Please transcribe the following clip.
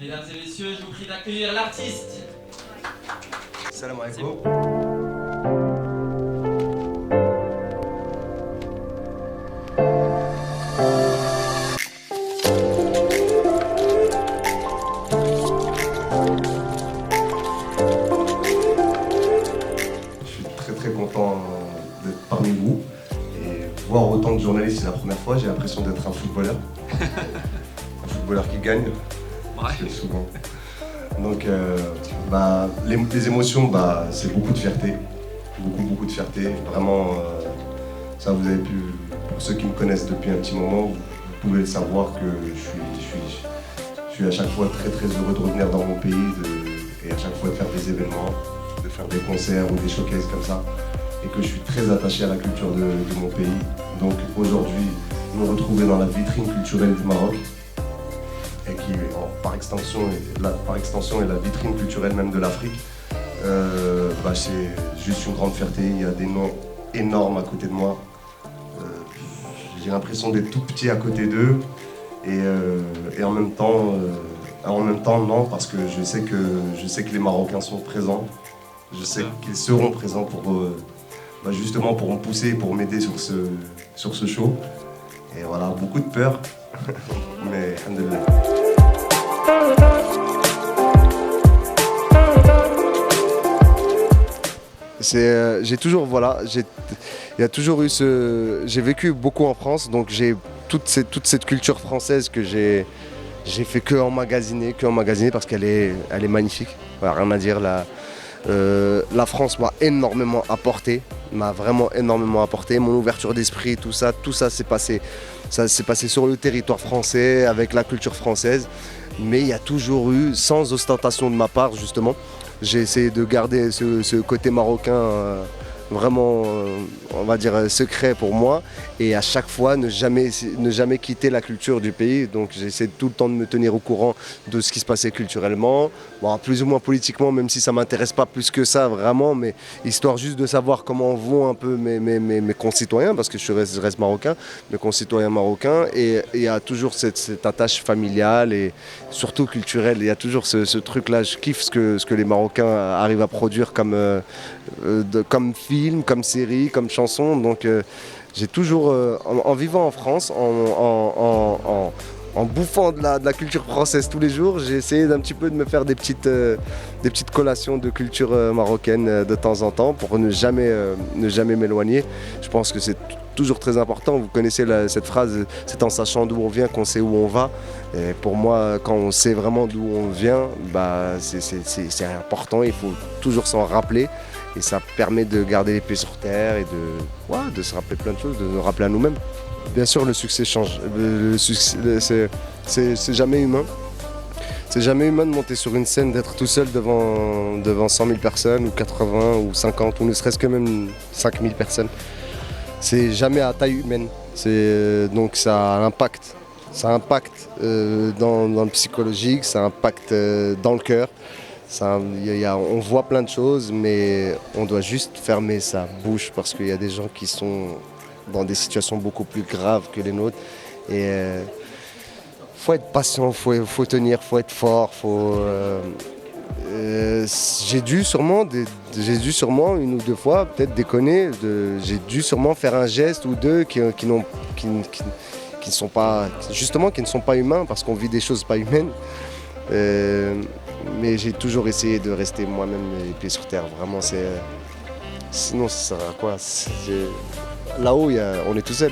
Mesdames et messieurs, je vous prie d'accueillir l'artiste. Salam alaikum. Je suis très content d'être parmi vous et voir autant de journalistes, c'est la première fois, j'ai l'impression d'être un footballeur. Un footballeur qui gagne, Ouais. souvent. Donc les émotions, c'est beaucoup de fierté, beaucoup de fierté. Vraiment, ça vous avez pu, pour ceux qui me connaissent depuis un petit moment, vous pouvez le savoir que je suis à chaque fois très heureux de revenir dans mon pays et à chaque fois de faire des événements, de faire des concerts ou des showcases comme ça. Et que je suis très attaché à la culture de mon pays. Donc aujourd'hui, me retrouver dans la vitrine culturelle du Maroc, et qui par extension est la vitrine culturelle même de l'Afrique, c'est juste une grande fierté. Il y a des noms énormes à côté de moi. J'ai l'impression d'être tout petit à côté d'eux et en même temps non, parce que je sais que les Marocains sont présents. Je sais qu'ils seront présents pour justement pour me pousser et pour m'aider sur ce show. Et voilà, beaucoup de peur, mais alhamdoulilah. J'ai toujours, il y a toujours eu j'ai vécu beaucoup en France, donc j'ai toute cette culture française que j'ai fait que emmagasiner parce qu'elle est magnifique. Voilà, rien à dire. La France m'a vraiment énormément apporté. Mon ouverture d'esprit, tout ça s'est passé. Ça s'est passé sur le territoire français, avec la culture française. Mais il y a toujours eu, sans ostentation de ma part justement, j'ai essayé de garder ce côté marocain vraiment, on va dire, secret pour moi. Et à chaque fois, ne jamais quitter la culture du pays. Donc j'essaie tout le temps de me tenir au courant de ce qui se passait culturellement. Bon, plus ou moins politiquement, même si ça ne m'intéresse pas plus que ça vraiment, mais histoire juste de savoir comment vont un peu mes concitoyens, parce que je reste marocain, mes concitoyens marocains. Et il y a toujours cette attache familiale et surtout culturelle. Il y a toujours ce truc-là. Je kiffe ce que les Marocains arrivent à produire comme film, comme série, comme chanson. Donc j'ai toujours, en vivant en France, en bouffant de la culture française tous les jours, j'ai essayé d'un petit peu de me faire des petites collations de culture marocaine de temps en temps pour ne jamais m'éloigner. Je pense que c'est toujours très important. Vous connaissez cette phrase, c'est en sachant d'où on vient qu'on sait où on va. Et pour moi, quand on sait vraiment d'où on vient, c'est important, il faut toujours s'en rappeler. Et ça permet de garder les pieds sur terre et de se rappeler plein de choses, de nous rappeler à nous-mêmes. Bien sûr, le succès change. Le succès, c'est jamais humain. C'est jamais humain de monter sur une scène, d'être tout seul devant 100 000 personnes, ou 80, ou 50, ou ne serait-ce que même 5 000 personnes. C'est jamais à taille humaine. Donc ça a un impact. Ça impacte dans le psychologique, ça impacte dans le cœur. On voit plein de choses, mais on doit juste fermer sa bouche parce qu'il y a des gens qui sont dans des situations beaucoup plus graves que les nôtres. Et faut être patient, faut tenir, faut être fort. J'ai dû sûrement une ou deux fois peut-être déconner. J'ai dû sûrement faire un geste ou deux qui ne sont pas humains parce qu'on vit des choses pas humaines. Mais j'ai toujours essayé de rester moi-même les pieds sur terre. Vraiment, sinon ça sert à quoi? Là-haut, on est tout seul.